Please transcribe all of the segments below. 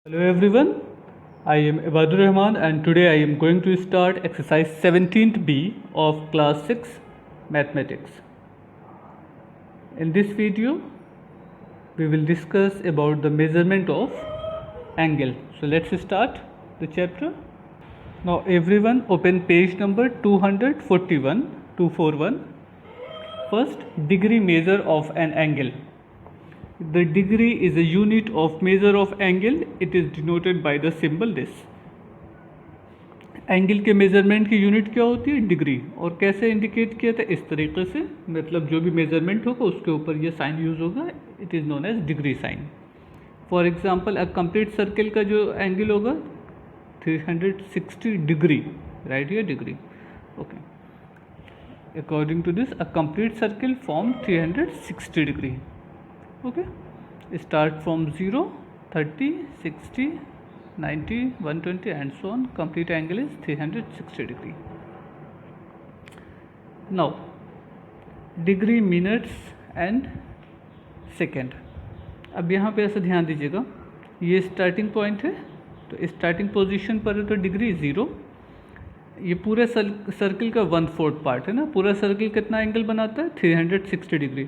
Hello everyone, I am Ibadur Rahman and today I am going to start exercise 17th B of class 6 mathematics. In this video we will discuss about the measurement of angle. So let's start the chapter. Now everyone open page number 241. First, degree measure of an angle. The degree is a unit of measure of angle. It is denoted by the symbol this. Angle के measurement की unit क्या होती है? Degree. और कैसे indicate किया था? इस तरीके से, मतलब जो भी मेजरमेंट होगा उसके ऊपर ये साइन यूज होगा. It is known as degree sign. For example a complete circle का जो एंगल होगा 360 degree. Right here degree. Okay. According to this a complete circle form 360 degree. Okay, start from 0, 30, 60, 90, 120 and so on. Complete angle is 360 degree. Now degree, minutes and second. अब यहाँ पे ऐसा ध्यान दीजिएगा, ये स्टार्टिंग पॉइंट है तो स्टार्टिंग पोजीशन पर है तो डिग्री 0. ये पूरे सर्कल का 1/4 पार्ट है ना. पूरा सर्कल कितना एंगल बनाता है? 360 डिग्री.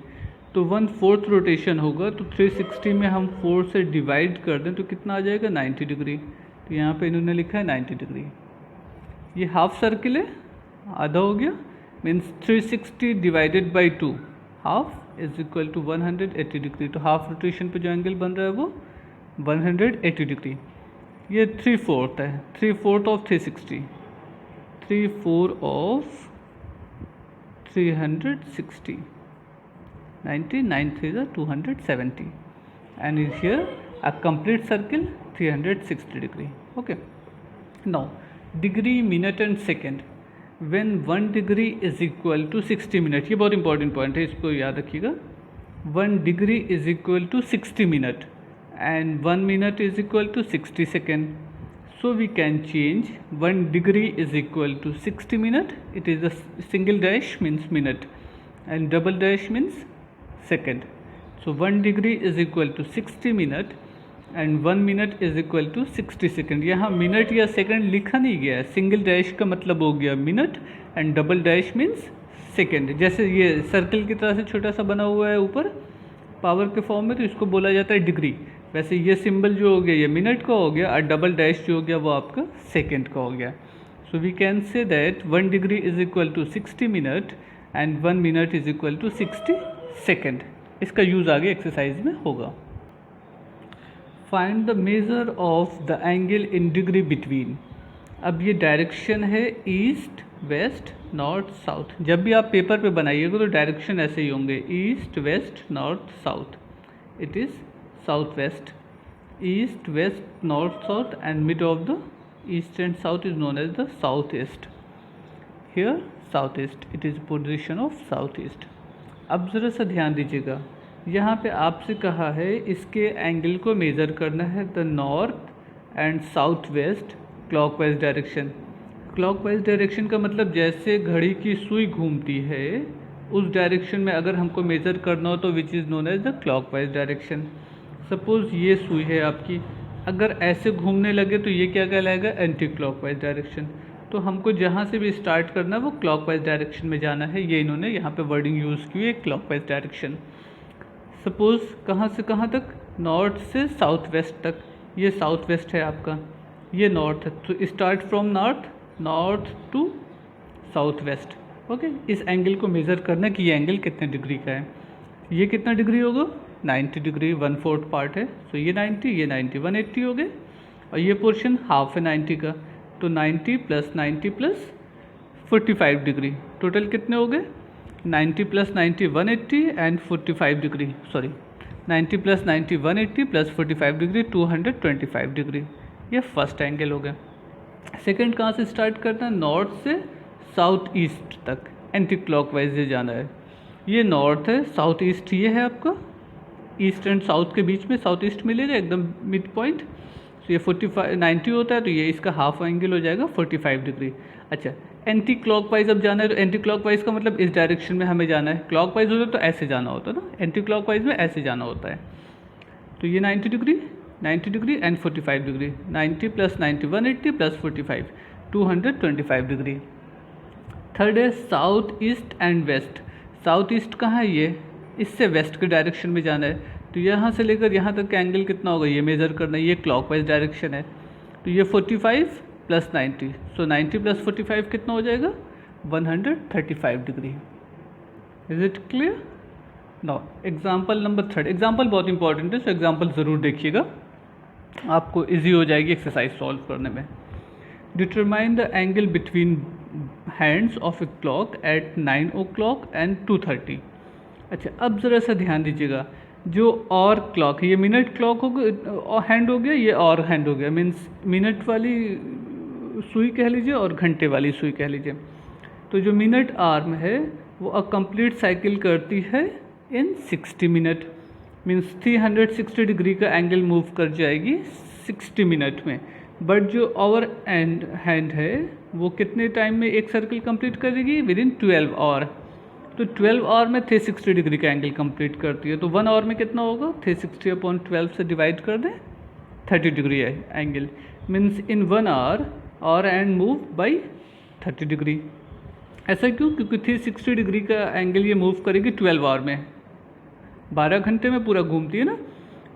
तो 1/4 रोटेशन होगा तो 360 में हम 4 से डिवाइड कर दें तो कितना आ जाएगा? 90 डिग्री. तो यहाँ पे इन्होंने लिखा है 90 डिग्री. ये हाफ सर्कल है, आधा हो गया. Means 360 divided by 2 half is equal to 180 degree. तो हाफ रोटेशन पे जो एंगल बन रहा है वो 180 डिग्री. ये 3/4 है. 3/4 of 360, 3/4 of 360. 90, 9 3 are 270 and is here a complete circle 360 degree. Okay. Now degree, minute and second. When 1 degree is equal to 60 minute, ये बहुत इंपॉर्टेंट पॉइंट है, इसको याद रखिएगा. 1 degree is equal to 60 minute and 1 minute is equal to 60 second. So we can change 1 degree is equal to 60 minute. It is a single dash means minute and double dash means second. So 1 degree is equal to 60 minute and 1 minute is equal to 60 second. यहाँ minute या second लिखा नहीं गया है. Single dash का मतलब हो गया minute and double dash means second. जैसे ये सर्कल की तरह से छोटा सा बना हुआ है ऊपर पावर के फॉर्म में तो इसको बोला जाता है डिग्री. वैसे ये सिंबल जो हो गया ये मिनट का हो गया और डबल डैश जो हो गया वो आपका सेकेंड का हो गया. So we can say that 1 degree is equal to 60 minute and 1 minute is equal to 60 second. इसका यूज़ आगे एक्सरसाइज में होगा. Find the measure of the angle in degree between. अब ये डायरेक्शन है ईस्ट, वेस्ट, नॉर्थ, साउथ. जब भी आप पेपर पे बनाइएगा तो डायरेक्शन ऐसे ही होंगे east, west, north, south. It is south west. East, west, north, south and mid of the east and south is known as the south east. Here south east, it is position of south east. अब ज़रा सा ध्यान दीजिएगा, यहाँ पे आपसे कहा है इसके एंगल को मेज़र करना है the north and south west clockwise direction. Clockwise direction का मतलब जैसे घड़ी की सुई घूमती है उस डायरेक्शन में अगर हमको मेज़र करना हो तो which is known as the clockwise direction. Suppose ये सुई है आपकी, अगर ऐसे घूमने लगे तो ये क्या कहलाएगा? Anti clockwise direction. तो हमको जहाँ से भी स्टार्ट करना है वो क्लॉकवाइज डायरेक्शन में जाना है. ये इन्होंने यहाँ पे वर्डिंग यूज़ की है क्लॉकवाइज डायरेक्शन. सपोज़ कहाँ से कहाँ तक? नॉर्थ से साउथ वेस्ट तक. ये साउथ वेस्ट है आपका, ये नॉर्थ है. तो start from north to south west. Okay. इस एंगल को मेज़र करना कि ये एंगल कितने डिग्री का है. ये कितना डिग्री होगा? 90 डिग्री. 1/4 पार्ट है. सो ये 90, ये 90, 180 हो गए. और ये पोर्शन हाफ है 90 का. तो 90 प्लस 90 प्लस 45 डिग्री. टोटल कितने हो गए? 90 plus 90 180 and 45 degree. Sorry 90 plus 90 180 plus 45 degree 225 degree. ये फर्स्ट एंगल हो गया. सेकंड कहाँ से स्टार्ट करना है? नॉर्थ से साउथ ईस्ट तक एंटी क्लॉकवाइज ये जाना है. ये नॉर्थ है, साउथ ईस्ट ये है आपका. ईस्ट एंड साउथ के बीच में साउथ ईस्ट मिलेगा एकदम मिड पॉइंट. तो ये 90 होता है तो ये इसका हाफ एंगल हो जाएगा 45 डिग्री. अच्छा, एंटी क्लॉकवाइज अब जाना है तो एंटी क्लॉकवाइज का मतलब इस डायरेक्शन में हमें जाना है. क्लॉकवाइज होता है तो ऐसे जाना होता है ना, एंटी क्लॉकवाइज में ऐसे जाना होता है. तो ये 90 degree 90 degree and 45 degree, 90 plus 90 180 plus 45 225 degree. Third है south east and west. South east कहाँ है, ये इससे वेस्ट के डायरेक्शन में जाना है, तो यहाँ से लेकर यहाँ तक का एंगल कितना होगा ये मेज़र करना है, ये क्लॉकवाइज डायरेक्शन है, तो ये 45 प्लस 90, सो 90 प्लस 45 कितना हो जाएगा 135 degree. Is it clear? Now example number third. Example बहुत इंपॉर्टेंट है, सो एग्जाम्पल ज़रूर देखिएगा, आपको ईजी हो जाएगी एक्सरसाइज सॉल्व करने में। Determine the angle between hands of a clock at 9 o'clock and 2:30। अच्छा, अब ज़रा सा ध्यान दीजिएगा, जो और क्लॉक है ये मिनट क्लॉक हो गया, हैंड हो गया, ये और हैंड हो गया, मीन्स मिनट वाली सुई कह लीजिए और घंटे वाली सुई कह लीजिए। तो जो मिनट आर्म है वो अ कंप्लीट साइकिल करती है इन 60 मिनट, मीन्स 360 डिग्री का एंगल मूव कर जाएगी 60 मिनट में। बट जो आवर हैंड है वो कितने टाइम में एक सर्कल कंप्लीट करेगी, विद इन 12 आवर। तो 12 आवर में 360 डिग्री का एंगल कंप्लीट करती है, तो 1 आवर में कितना होगा 360/12 से डिवाइड कर दें 30 डिग्री है angle, means in 1 our and move by 30 degree. ऐसा क्यों? क्योंकि 360 डिग्री का एंगल ये मूव करेगी 12 आवर में, 12 घंटे में पूरा घूमती है ना,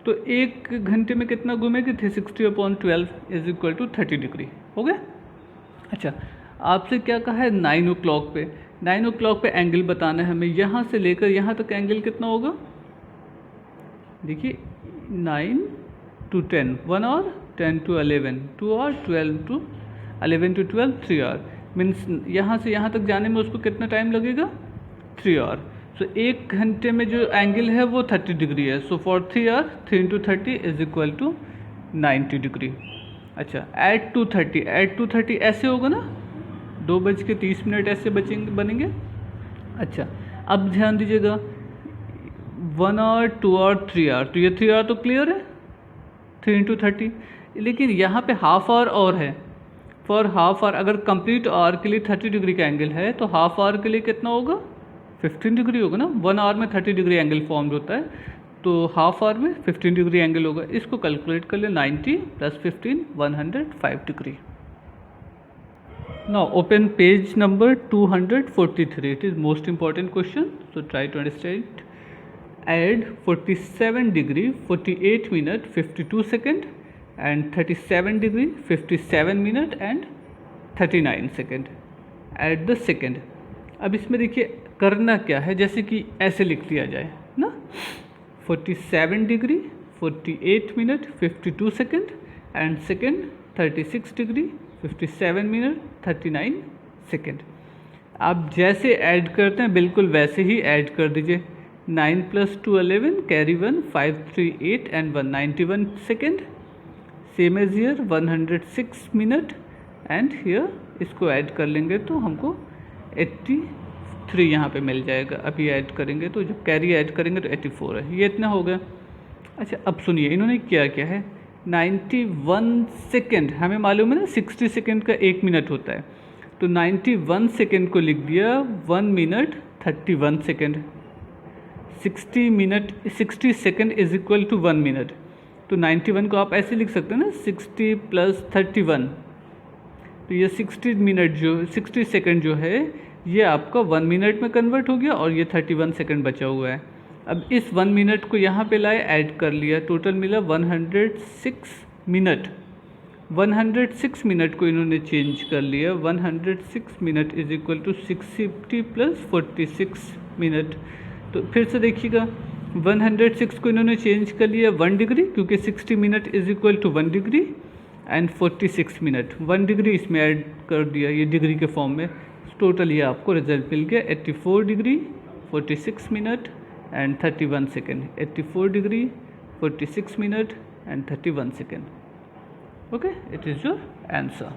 तो एक घंटे में कितना घूमेगी 360/12 इज इक्वल टू 30 डिग्री। हो गया? अच्छा, आपसे क्या कहा है 9 o'clock पे, 9 o'clock पे एंगल बताना है हमें, यहाँ से लेकर यहाँ तक एंगल कितना होगा, देखिए 9 to 10 1 hour, 10 to 11 2 hour, 12 to 11 to 12 3 hour, means यहाँ से यहाँ तक जाने में उसको कितना टाइम लगेगा 3 आवर। सो एक घंटे में जो एंगल है वो 30 डिग्री है, so for 3 hour 3 into 30 is equal to 90 degree. अच्छा, एट 2:30 ऐसे होगा ना, 2:30 ऐसे बनेंगे। अच्छा, अब ध्यान दीजिएगा 1 आवर 2 आवर 3 आवर, तो ये 3 आवर तो क्लियर है 3 into 30, लेकिन यहाँ पे हाफ आवर और है। फॉर हाफ आवर अगर कंप्लीट आवर के लिए 30 डिग्री का एंगल है तो हाफ आवर के लिए कितना होगा 15 डिग्री होगा ना। 1 आवर में 30 डिग्री एंगल फॉर्म होता है, तो हाफ आवर में 15 डिग्री एंगल होगा। इसको कैलकुलेट कर ले, 90 plus 15 105 degree. Now open page number 243, it is most important question, so try to understand. Add 47 degree 48 minute 52 second and 37 degree 57 minute and 39 second at the second. अब इसमें देखिए करना क्या है, जैसे कि ऐसे लिख लिया जाए ना, 47 degree 48 minute 52 second and second 36 degree 57 minute 39 second. आप जैसे ऐड करते हैं बिल्कुल वैसे ही ऐड कर दीजिए। 9 + 2 11 carry 1 5 3 8 and 191 second, same as here 106 minute and here इसको ऐड कर लेंगे तो हमको 83 यहाँ पे मिल जाएगा। अभी ऐड करेंगे तो जब कैरी ऐड करेंगे तो 84 है, ये इतना हो गया। अच्छा, अब सुनिए इन्होंने क्या क्या है, 91 सेकेंड, हमें मालूम है ना 60 सेकेंड का 1 मिनट होता है, तो 91 सेकेंड को लिख दिया 1 minute 31 second. 60 second is equal to 1 minute, तो 91 को आप ऐसे लिख सकते हैं ना 60 + 31, तो ये 60 सेकेंड जो है ये आपका 1 मिनट में कन्वर्ट हो गया और ये 31 सेकेंड बचा हुआ है। अब इस 1 मिनट को यहाँ पे लाए, ऐड कर लिया, टोटल मिला 106 मिनट। 106 मिनट को इन्होंने चेंज कर लिया, 106 minute is equal to 60 + 46 minute. तो फिर से देखिएगा 106 को इन्होंने चेंज कर लिया 1 डिग्री, क्योंकि 60 minute is equal to 1 degree and 46 minute, 1 degree इसमें ऐड कर दिया ये डिग्री के फॉर्म में। टोटल ये आपको रिजल्ट मिल गया 84 degree 46 minute and 31 second, 84 degree 46 minute and 31 second. Okay, it is your answer.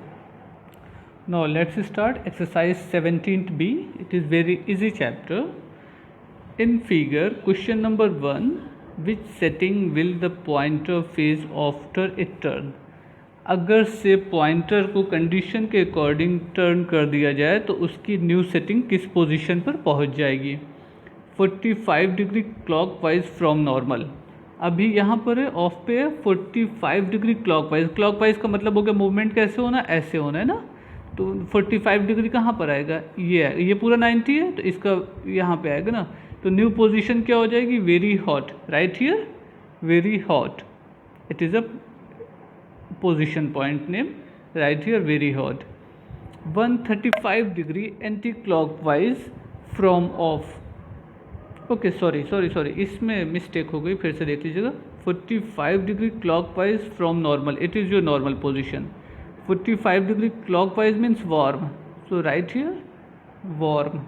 Now let's start exercise 17B। It is very easy chapter. In figure, question number 1, which setting will the pointer face after a turn? अगर से pointer को condition के according turn कर दिया जाए तो उसकी new setting किस पोजीशन पर पहुंच जाएगी। 45 डिग्री क्लॉकवाइज फ्रॉम नॉर्मल। अभी यहाँ पर है ऑफ पे है 45 डिग्री क्लॉकवाइज। क्लॉकवाइज का मतलब हो गया मूवमेंट कैसे होना, ऐसे होना है ना। तो 45 डिग्री कहाँ पर आएगा, ये है, ये पूरा 90 है तो इसका यहाँ पे आएगा ना। तो न्यू पोजीशन क्या हो जाएगी, very hot, right here, very hot, it is a position point name, right here very hot. 135 degree anti clockwise from of, okay sorry इसमें मिस्टेक हो गई, फिर से देख लीजिएगा। 45 degree clockwise from normal, it is your normal position. 45 degree clockwise means warm, so right here warm.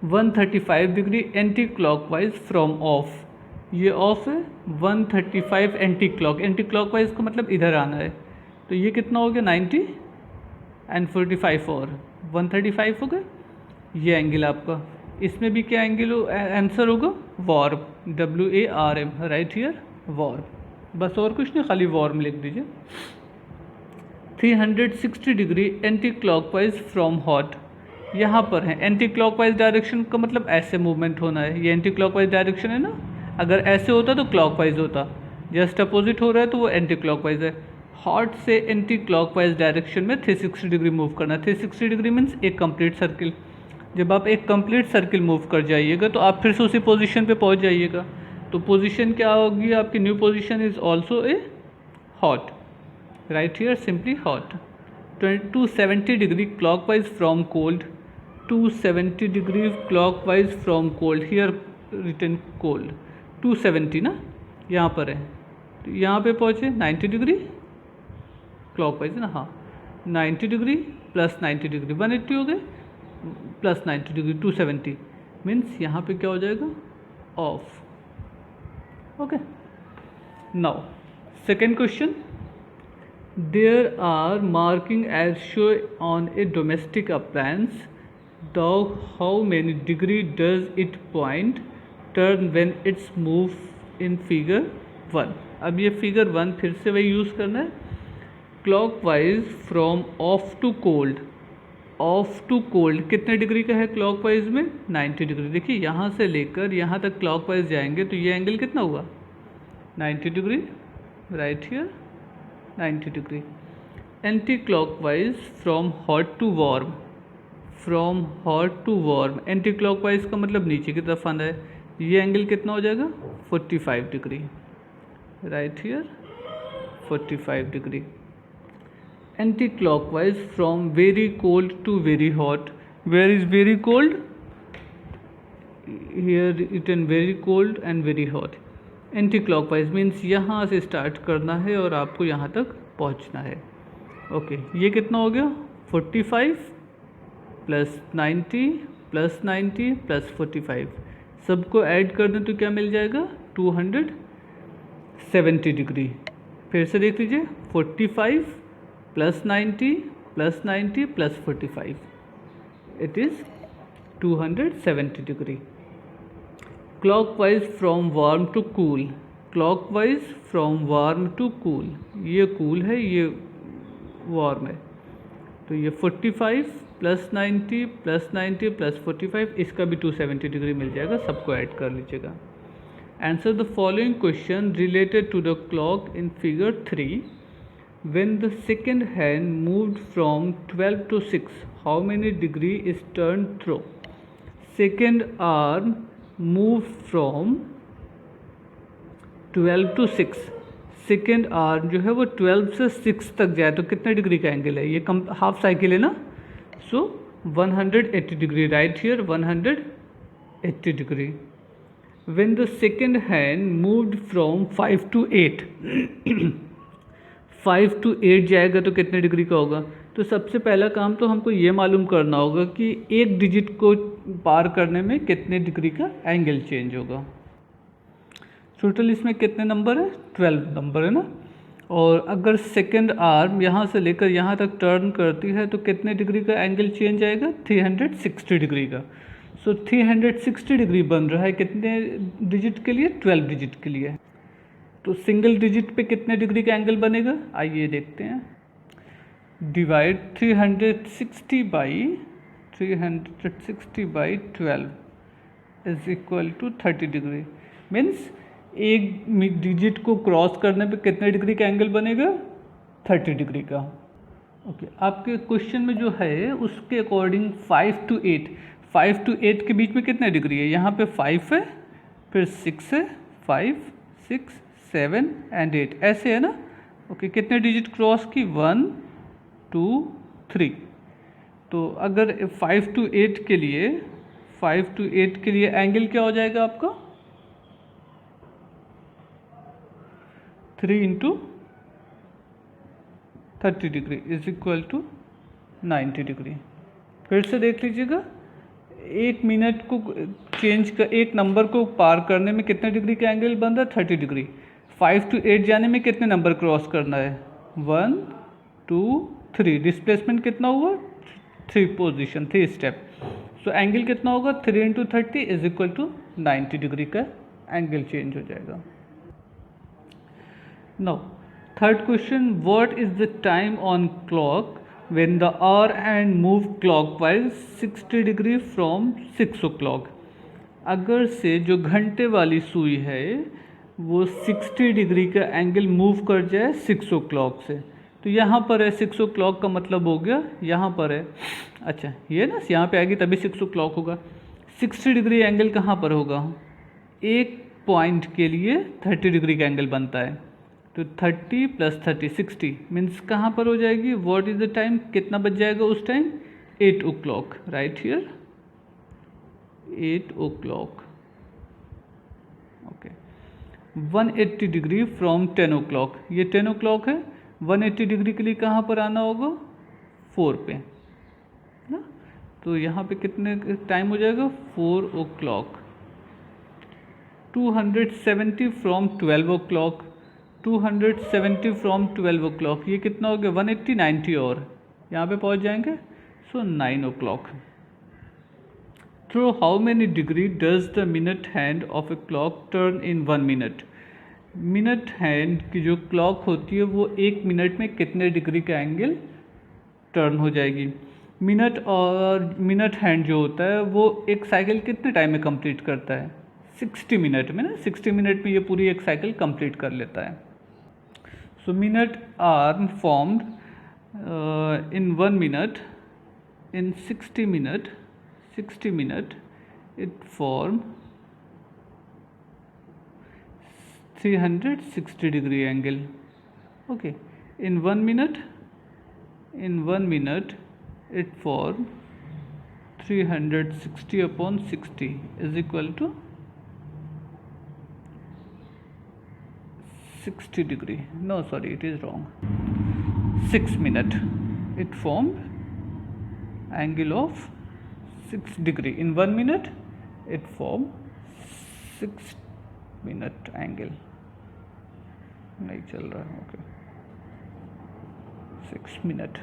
135 degree anti clockwise from of, ये of है। 135 anti clockwise का मतलब इधर आना है, तो ये कितना हो गया 90 एंड 45 और 135 हो गया, ये एंगल आपका। इसमें भी क्या एंगल आंसर होगा, warm, WARM, right here warm. बस और कुछ नहीं, खाली वार्म लिख दीजिए। 360 degree anti clockwise from hot, यहाँ पर है। एंटी क्लॉकवाइज डायरेक्शन का मतलब ऐसे मूवमेंट होना है, ये एंटी क्लॉकवाइज डायरेक्शन है ना, अगर ऐसे होता तो क्लॉकवाइज होता, जस्ट अपोजिट हो रहा है तो वो एंटी क्लॉकवाइज है। हॉट से एंटी क्लॉकवाइज डायरेक्शन में 360 डिग्री मूव करना। 360 डिग्री मीन्स एक कंप्लीट सर्किल। जब आप एक कंप्लीट सर्किल मूव कर जाइएगा तो आप फिर से उसी पोजीशन पे पहुंच जाइएगा। तो पोजीशन क्या होगी आपकी, new position is also a hot, right here simply hot. 270 degree clockwise from cold, 270 degree clockwise from cold, here written cold. 270 ना यहाँ पर है, तो यहाँ पे पहुँचे 90 डिग्री क्लॉकवाइज ना, हाँ 90 डिग्री प्लस 90 डिग्री 180 हो गए, प्लस 90 डिग्री 270 मीन्स यहाँ पे क्या हो जाएगा, off. Okay, now second question, there are marking as show on a domestic appliance, dog how many degree does it point turn when it's move in figure 1। अब ये figure 1 फिर से वही यूज़ करना है। Clockwise from off to cold, off to cold कितने degree का है क्लॉकवाइज में, 90 डिग्री। देखिए यहाँ से लेकर यहाँ तक क्लॉकवाइज जाएंगे तो ये एंगल कितना हुआ, 90 degree, right here 90 degree. Anti clockwise from hot to warm, from hot to warm, anti clockwise का मतलब नीचे की तरफ आना है, ये एंगल कितना हो जाएगा 45 degree, right here 45 degree. Anti clockwise from very cold to very hot, where is very cold, here written very cold and very hot. Anti clockwise means यहाँ से स्टार्ट करना है और आपको यहाँ तक पहुँचना है। ओके, ये कितना हो गया 45 प्लस 90 प्लस 90 प्लस 45, सबको ऐड कर दें तो क्या मिल जाएगा 270 डिग्री। फिर से देख लीजिए 45 plus 90 plus 90 plus 45, it is 270 degree. Clockwise from warm to cool, clockwise from warm to cool, ये कूल है ये वार्म है, तो ये 45 प्लस 90 प्लस 90 प्लस 45, इसका भी 270 डिग्री मिल जाएगा, सबको ऐड कर लीजिएगा। Answer the following question related to the clock in figure 3। When the second hand moved from 12 to 6, how many degree is turned through? Second arm moved from 12 to 6, second arm जो है वो 12 से 6 तक जाए तो कितने डिग्री का angle है, ये कम हाफ साइकिल है ना, सो 180 degree, right here 180 degree. When the second hand moved from 5 to 8 5 to 8 जाएगा तो कितने डिग्री का होगा। तो सबसे पहला काम तो हमको ये मालूम करना होगा कि एक डिजिट को पार करने में कितने डिग्री का एंगल चेंज होगा। टोटल इसमें कितने नंबर है, 12 नंबर है ना। और अगर सेकेंड आर्म यहाँ से लेकर यहाँ तक टर्न करती है तो कितने डिग्री का एंगल चेंज आएगा, 360 डिग्री का। सो 360 डिग्री बन रहा है कितने डिजिट के लिए, 12 डिजिट के लिए। तो सिंगल डिजिट पे कितने डिग्री का एंगल बनेगा, आइए देखते हैं। Divide 360 by 12 is equal to 30 degree. मीन्स एक डिजिट को क्रॉस करने पे कितने डिग्री का एंगल बनेगा? 30 डिग्री का। ओके, आपके क्वेश्चन में जो है उसके अकॉर्डिंग 5 to 8, 5 to 8 के बीच में कितने डिग्री है? यहाँ पे 5 है, फिर 6 है, 5, 6, 7 एंड 8, ऐसे है ना। ओके, कितने डिजिट क्रॉस की? 1, 2, 3। तो अगर 5 to 8 के लिए, 5 to 8 के लिए एंगल क्या हो जाएगा आपका? 3 into 30 degree is equal to 90 degree. फिर से देख लीजिएगा, 1 मिनट को चेंज कर, एक नंबर को पार करने में कितने डिग्री का एंगल बन रहा है? 30 डिग्री। 5 to 8 जाने में कितने नंबर क्रॉस करना है? 1, 2, 3। डिस्प्लेसमेंट कितना हुआ? 3 पोजिशन, 3 स्टेप। सो एंगल कितना होगा? 3 into 30 is equal to 90 degree का एंगल चेंज हो जाएगा। Now third question, what is the time on clock when the hour hand move clockwise 60 degree फ्रॉम 6 o'clock। अगर से जो घंटे वाली सुई है वो 60 डिग्री का एंगल मूव कर जाए 6 o'clock से, तो यहाँ पर है 6 o'clock का मतलब हो गया यहाँ पर है, अच्छा ये ना यहाँ पे आएगी तभी 6 o'clock होगा। 60 डिग्री एंगल कहाँ पर होगा? एक पॉइंट के लिए 30 डिग्री का एंगल बनता है, तो 30 + 30 60 मीन्स कहाँ पर हो जाएगी? व्हाट इज द टाइम, कितना बज जाएगा उस time? 8 o'clock, right here 8 o'clock। Okay, 180 degree from 10 o'clock, ये 10 o'clock है, 180 डिग्री के लिए कहाँ पर आना होगा? 4 पे ना, तो यहाँ पे कितने टाइम हो जाएगा? 4 o'clock। 270 from 12 o'clock, 270 from 12 o'clock, ये कितना हो गया? 180, 90 और यहाँ पे पहुँच जाएंगे। सो 9 o'clock। Through how many degree does the minute hand of a clock turn in 1 minute. Minute hand की जो क्लॉक होती है वो 1 मिनट में कितने डिग्री का एंगल टर्न हो जाएगी? मिनट और मिनट हैंड जो होता है वो एक साइकिल कितने टाइम में कंप्लीट करता है? 60 मिनट में ना, 60 मिनट में ये पूरी एक साइकिल कंप्लीट कर लेता है। So minute are formed in 1 minute, in 60 minute it form 360 degree angle। okay, in 1 minute it form 360 upon 60 is equal to 60 degree, no sorry it is wrong, 6 minute it formed angle of 6 degree। in 1 minute it form 6 minute angle, नहीं चल रहा है। Okay, 6 minute.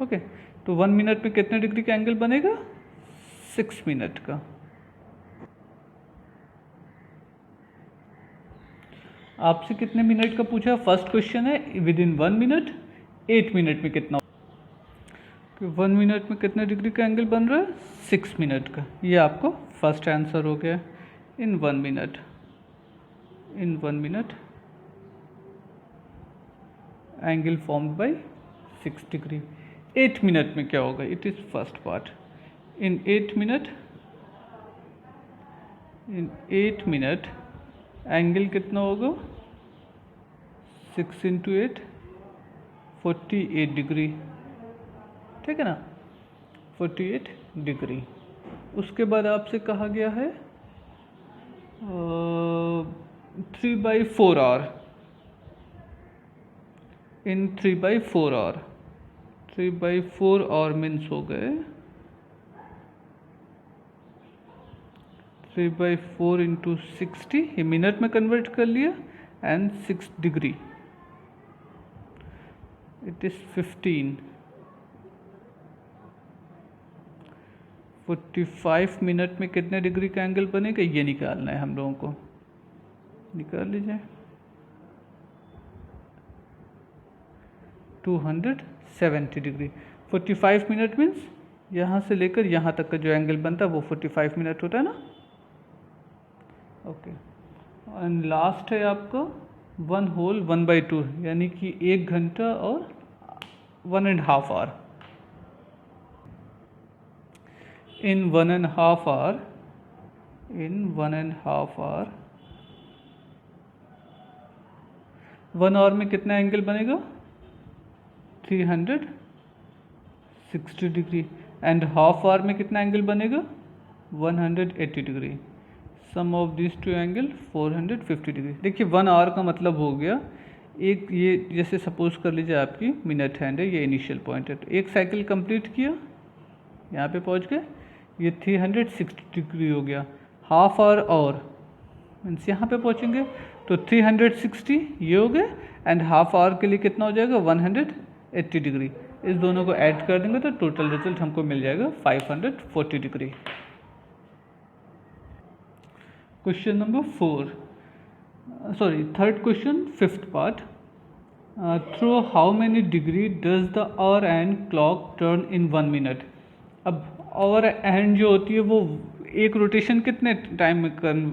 Okay, तो 1 minute में कितने degree का angle बनेगा? 6 minute का। आपसे कितने मिनट का पूछा? फर्स्ट क्वेश्चन है विद इन 1 मिनट, 8 मिनट में कितना? 1 मिनट में कितने डिग्री का एंगल बन रहा है? 6 मिनट का। ये आपको फर्स्ट आंसर हो गया। इन 1 मिनट, इन 1 minute angle formed bye 6 degree. 8 minute में क्या होगा? It is first part. In 8 minute angle कितना होगा? 6 into 8 48 डिग्री, ठीक है ना, 48 डिग्री। उसके बाद आपसे कहा गया है 3/4 hour, in 3/4 hour, 3/4 hour means हो गए 3/4 into 60, ये मिनट में कन्वर्ट कर लिया, and 6 degree, it is 15। 45 minute में कितने डिग्री का एंगल बनेगा? ये निकालना है हम लोगों को, निकाल लीजिए। 270 डिग्री। 45 मिनट मीन्स यहाँ से लेकर यहाँ तक का जो एंगल बनता है वो 45 मिनट होता है ना। ओके, एंड लास्ट है आपका 1 होल 1/2, यानी कि 1 घंटा और 1.5 आवर। in 1.5 hour, 1 आवर में कितना एंगल बनेगा? 360 डिग्री। एंड हाफ आवर में कितना एंगल बनेगा? 180 degree. Sum of this two angle 450 degree. देखिए 1 आवर का मतलब हो गया एक, ये जैसे सपोज कर लीजिए आपकी मिनट हैंड है, ये इनिशियल पॉइंट है, तो एक साइकिल कंप्लीट किया, यहाँ पे पहुँच गए, ये 360 डिग्री हो गया। हाफ आवर और मीन्स यहाँ पे पहुँचेंगे तो 360 ये हो गए, एंड हाफ आवर के लिए कितना हो जाएगा? 180 डिग्री। इस दोनों को ऐड कर देंगे तो टोटल रिजल्ट हमको मिल जाएगा 540 degree. Question number 3rd question 5th part. Through how many degree does the our and clock turn in 1 minute. अब आवर एंड जो होती है वो एक रोटेशन कितने टाइम में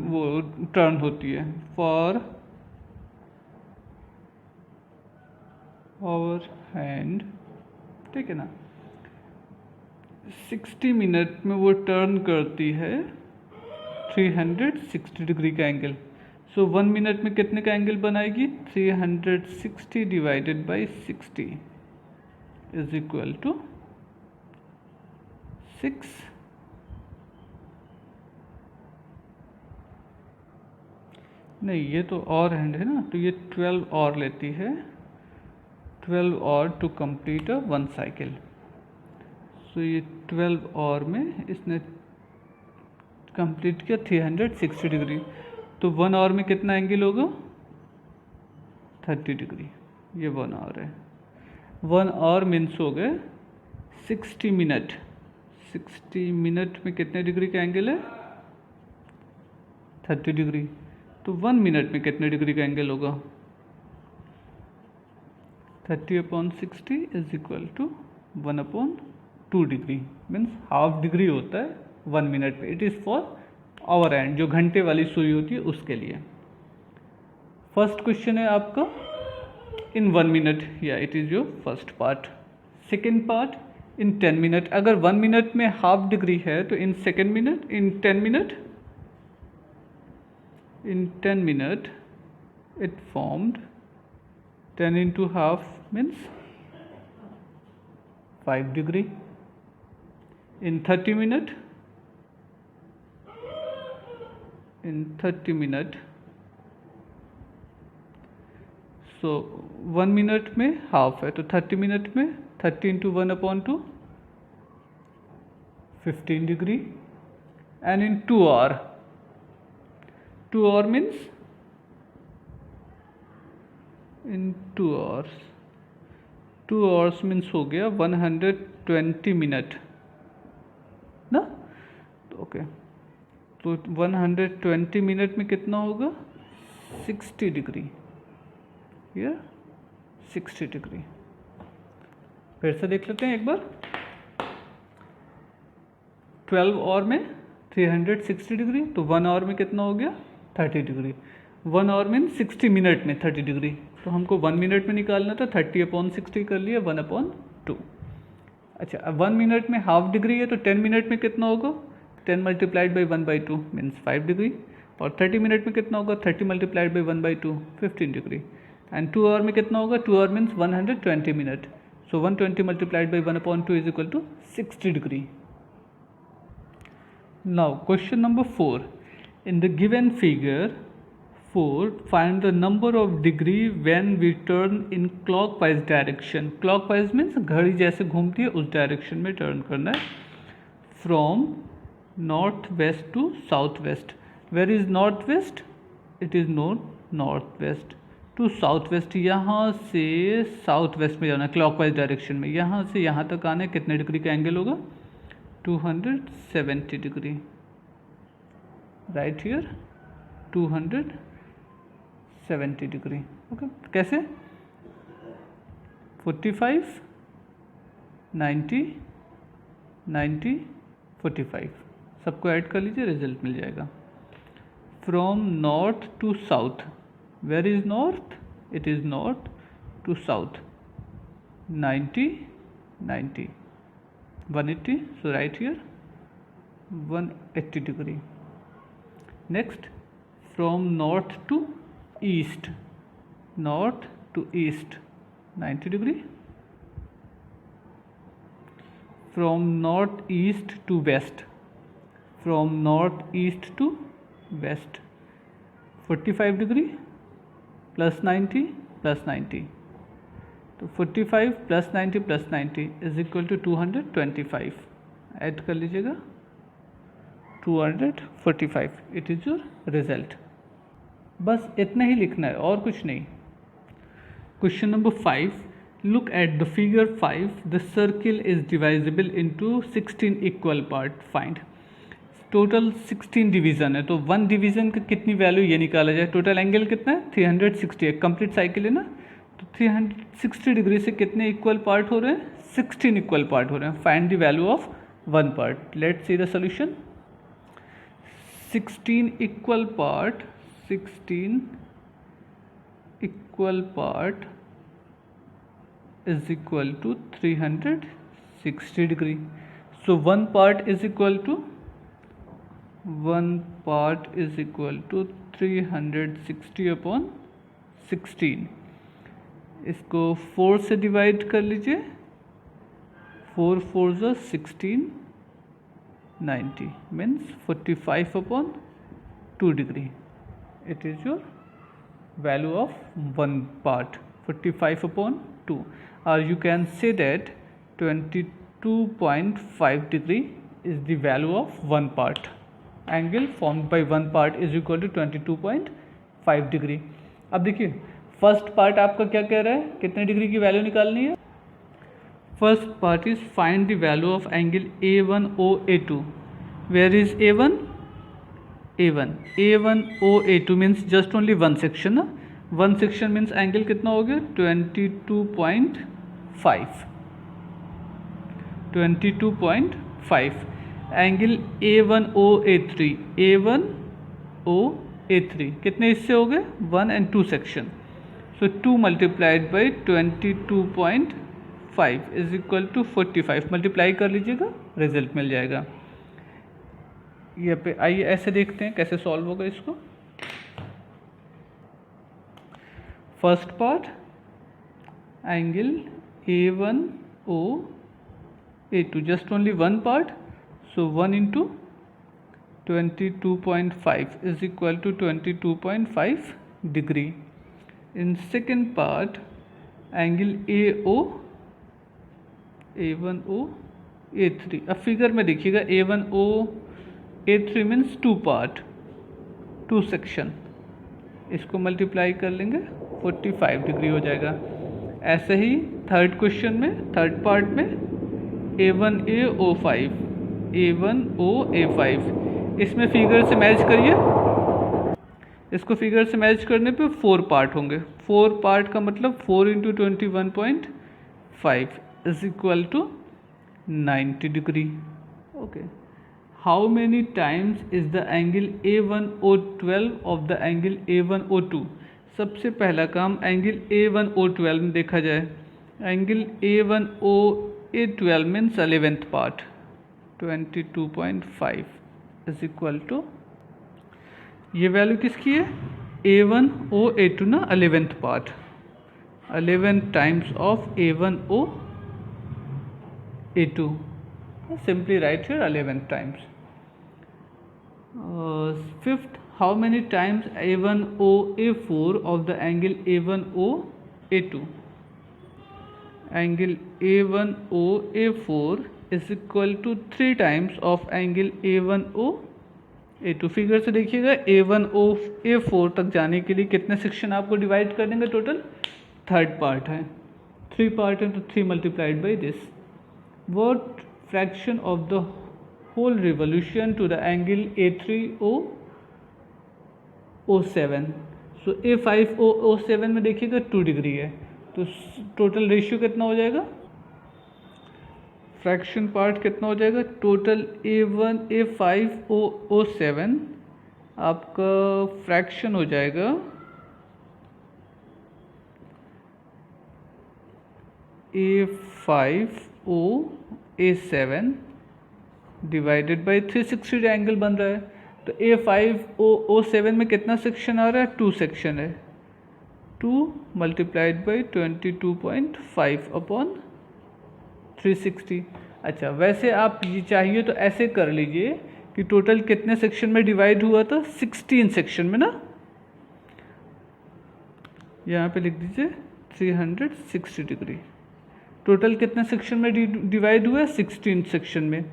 वो टर्न होती है? फॉर आवर हैंड, ठीक है ना, 60 मिनट में वो टर्न करती है 360 डिग्री का एंगल। सो 1 मिनट में कितने का एंगल बनाएगी? 360 divided by 60 is equal to 6। नहीं, ये तो और हैंड है ना, तो ये 12 और लेती है, 12 और टू कंप्लीट 1 साइकिल। सो ये 12 और में इसने कंप्लीट किया 360 डिग्री। तो 1 आवर में कितना एंगल होगा? 30 डिग्री। ये 1 आवर है। 1 आवर मीन्स हो गए 60 मिनट। 60 मिनट में कितने डिग्री का एंगल है? 30 डिग्री। तो 1 मिनट में कितने डिग्री का एंगल होगा? 30/60 is equal to 1/2 degree, means half degree होता है 1 मिनट पे। It is for hour and, जो घंटे वाली सुई होती है उसके लिए। फर्स्ट क्वेश्चन है आपका इन 1 मिनट, या it is your first part. Second part in 10 minute. अगर 1 मिनट में हाफ डिग्री है तो इन 10 minute it formed 10 into half means 5 degree. In 30 minute, so 1 minute में हाफ है तो 30 मिनट में 30 into 1/2 15 degree. And in 2 hour, 2 hour means in 2 hours means हो गया 120 मिनट ना। ओके, तो 120 मिनट में कितना होगा? 60 डिग्री, या 60 डिग्री। फिर से देख लेते हैं एक बार। 12 आवर में 360 डिग्री, तो 1 आवर में कितना हो गया? 30 डिग्री। 1 आवर मीन 60 मिनट में 30 डिग्री, तो हमको 1 मिनट में निकालना था, 30/60 कर लिया 1/2। अच्छा, अब 1 मिनट में हाफ डिग्री है तो 10 मिनट में कितना होगा? 10 मल्टीप्लाइड बाई 1/2 मीन्स 5 डिग्री। और 30 मिनट में कितना होगा? 30 multiplied by 1/2 15 degree. And 2 hour में कितना होगा? 2 hour means 120 minute. So 120 multiplied by 1/2 is equal to 60 degree. Now question number 4. In the given figure 4, find the number of degree when we turn in clockwise direction. Clockwise means घड़ी जैसे घूमती है उस direction में turn करना है। From north west to south west. Where is north west? It is known north west to south west. यहाँ से साउथ वेस्ट में जाना है क्लॉकवाइज डायरेक्शन में। यहाँ से यहाँ तक आना है, कितने डिग्री का एंगल होगा? 270 degree. Right here 270 degree. Okay, कैसे? 45 90 90 45, सबको ऐड कर लीजिए, रिजल्ट मिल जाएगा। From north to south, where is north, it is north to south, 90 90 180, so right here 180 degree. Next, from north to east, north to east 90 degree. From northeast to west, from northeast to west 45 degree, plus 90 plus 90, तो 45 plus 90 plus 90 is equal to 225, add कर लीजिएगा 245, it is your result. बस इतना ही लिखना है और कुछ नहीं। Question number 5, look at the figure 5, the circle is divisible into 16 equal part, find. Total 16 division है, तो वन डिवीज़न का कितनी वैल्यू ये निकाला जाए। टोटल एंगल कितना है 360 है, कंप्लीट साइकिल है ना, तो 360 डिग्री से कितने इक्वल पार्ट हो रहे हैं, 16 इक्वल पार्ट हो रहे हैं। Find the value of one part, let's see the solution. 16 equal part, 16 equal part is equal to 360 degree, so one part is equal to 360 upon 16। इसको 4 से डिवाइड कर लीजिए, 4 4 ज़ा 16, 90 means 45 upon 2 degree, it is your value of one part, 45 upon 2, और you can say that 22.5 degree is the value of one part. Angle formed by one part is equal to 22.5 degree. अब देखिए first part आपका क्या कह रहा है, कितने degree की वैल्यू निकालनी है। First part is find the value of angle A1OA2, where is A1 A1OA2 means just only one section ना, वन सेक्शन मीन्स एंगल कितना हो गया 22.5। एंगल A1OA3 कितने हिस्से हो गए, 1 and 2 section, so 2 multiplied by 22.5 is equal to 45, multiply कर लीजिएगा, रिजल्ट मिल जाएगा। ये पे आइए ऐसे देखते हैं कैसे सॉल्व होगा इसको। First part angle A1OA2 just only one part, so 1 into 22.5 is equal to 22.5 degree. In second part, angle A1OA3, अब फिगर में देखिएगा A1OA3 मीन्स 2 पार्ट 2 सेक्शन, इसको मल्टीप्लाई कर लेंगे 45 डिग्री हो जाएगा। ऐसे ही थर्ड क्वेश्चन में थर्ड पार्ट में A1OA5, इसमें फिगर से मैच करिए, इसको फिगर से मैच करने पे 4 पार्ट होंगे, 4 पार्ट का मतलब 4 into 21.5 is equal to 90 degree. Okay, how many times is the angle A1O12 of the angle A1O2। सबसे पहला काम एंगल A1O12 में देखा जाए, angle A1OA12 means 11th part 22.5 is equal to, ये वैल्यू किसकी है A1OA2 ना 11th part, 11 times of A1OA2, simply right here 11 times. Fifth, how many times A1OA4 of the angle A1OA2। Angle A1OA4 is equal to 3 times of angle A1OA2। Figure से देखिएगा A1OA4 तक जाने के लिए कितने सेक्शन आपको divide कर देंगे, टोटल थर्ड पार्ट है, 3 पार्ट है, तो 3 multiplied by this. What fraction of the whole revolution to the angle A3OO7। So A5OO7 में देखिएगा 2 डिग्री है, तो टोटल रेशियो कितना हो जाएगा, फ्रैक्शन पार्ट कितना हो जाएगा, टोटल A1 A5O7 आपका फ्रैक्शन हो जाएगा A5O7 डिवाइडेड बाई 360 एंगल बन रहा है। तो A5O7 में कितना सेक्शन आ रहा है, 2 सेक्शन है, 2 मल्टीप्लाइड बाई 22.5 अपॉन 360। अच्छा, वैसे आप ये चाहिए तो ऐसे कर लीजिए कि टोटल कितने सेक्शन में डिवाइड हुआ था, 16 सेक्शन में ना, यहाँ पे लिख दीजिए 360 डिग्री। टोटल कितने सेक्शन में डिवाइड हुआ है, 16 सेक्शन में।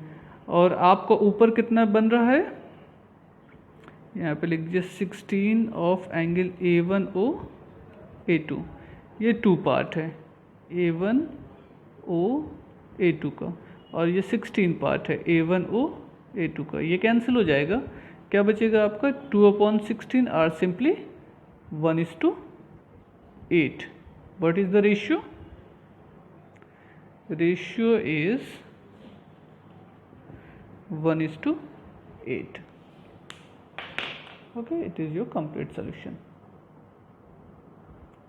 और आपका ऊपर कितना बन रहा है, यहाँ पे लिख दीजिए 16 ऑफ एंगल A1O A2, ये 2 पार्ट है, A1O A2 का, और ये 16 पार्ट है A1O A2 का। ये कैंसिल हो जाएगा, क्या बचेगा आपका, 2/16 are simply 1:8। What is the ratio, ratio is 1:8. Okay, it is your complete solution.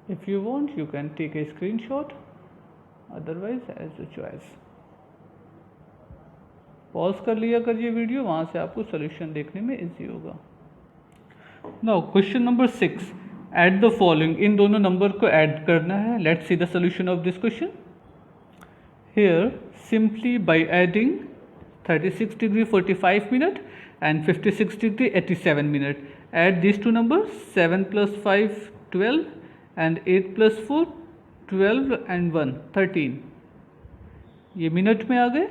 If you want, you can take a screenshot, otherwise as a choice. Pause कर लिया करिए वीडियो, वहाँ से आपको सोल्यूशन देखने में इजी होगा। Now question number 6, add the following, इन दोनों नंबर को ऐड करना है। Let's see the solution of this question. Here simply by adding 36 degree 45 minute and 56 degree 87 minute, add these two numbers, 7 plus 5 12 and 8 plus 4 12 and 1 13, ये minute में आ गए।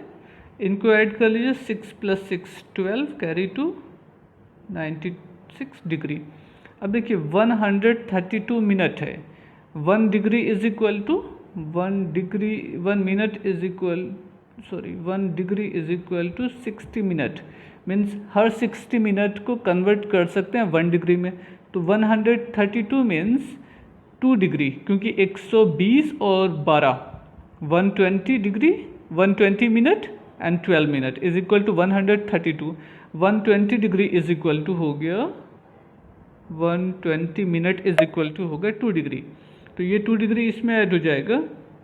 इनको add कर लीजिए, 6 plus 6 12 कैरी टू 96 डिग्री। अब देखिए 132 मिनट है, 1 degree is equal to 1 minute is equal to 60 minute, means हर 60 मिनट को कन्वर्ट कर सकते हैं 1 डिग्री में। तो 132 मीन्स 2 डिग्री, क्योंकि 120 और 12 120 degree, 120 minute and 12 minute is equal to 132। 120 degree is equal to हो गया 120 मिनट इज इक्वल टू हो गया 2 डिग्री। तो ये 2 डिग्री इसमें ऐड हो जाएगा,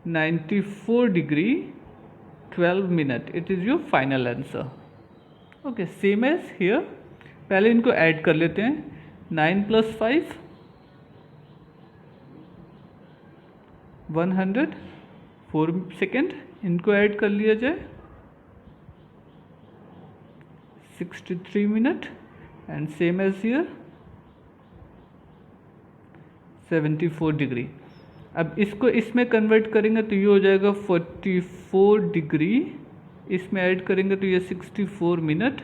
94 degree 12 minute. It is your final answer. Okay, same as here, पहले इनको ऐड कर लेते हैं। 9 + 5 104 सेकेंड, इनको ऐड कर लिया जाए 63 minute and same as here 74 degree. अब इसको इसमें कन्वर्ट करेंगे तो ये हो जाएगा 44 डिग्री, इसमें ऐड करेंगे तो ये 64 मिनट